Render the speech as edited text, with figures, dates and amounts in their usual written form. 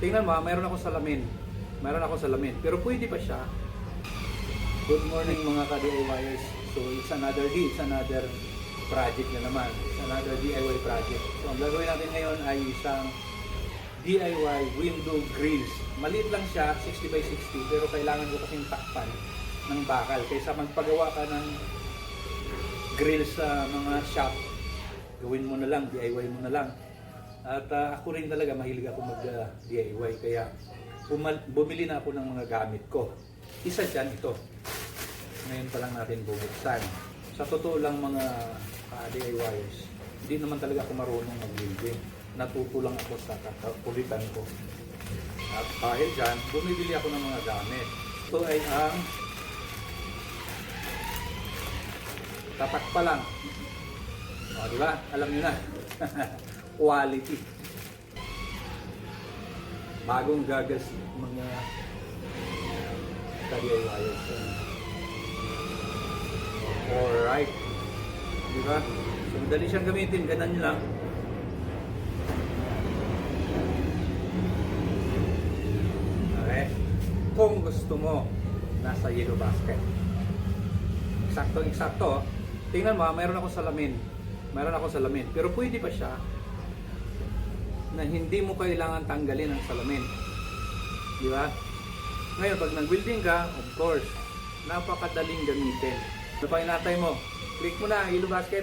Tingnan mo, mayroon akong salamin. Pero pwede pa siya. Good morning mga ka-DIYers. So it's another day, it's another project na naman. It's another DIY project. So ang gagawin natin ngayon ay isang DIY window grills. Maliit lang siya, 60 by 60, pero kailangan ko kasing takpan ng bakal. Kaysa magpagawa ka ng grills sa mga shop, gawin mo na lang, DIY mo na lang. At ako rin talaga mahilig ako mag-DIY, kaya bumili na ako ng mga gamit ko. Isa dyan ito. Ngayon pa lang natin bubuksan. Sa totoo lang mga DIYers, hindi naman talaga ako marunong mag-building. Natuto lang ako sa kapulitan ko. At dahil dyan, bumibili ako ng mga gamit. Ito ay ang tatak pa lang. O, diba? Alam nyo na. Quality. Bagong gagas mga DIYers. Alright. Diba? So, madali siyang gamitin. Ganan nyo lang. Okay. Kung gusto mo, nasa yellow basket. Eksakto. Tingnan mo, mayroon akong salamin. Pero pwede pa siya na hindi mo kailangan tanggalin ang salamin. Di ba? Ngayon, pag nag-welding ka, of course, napakadaling gamitin. Ano pa inatay mo? Click mo na, yellow basket.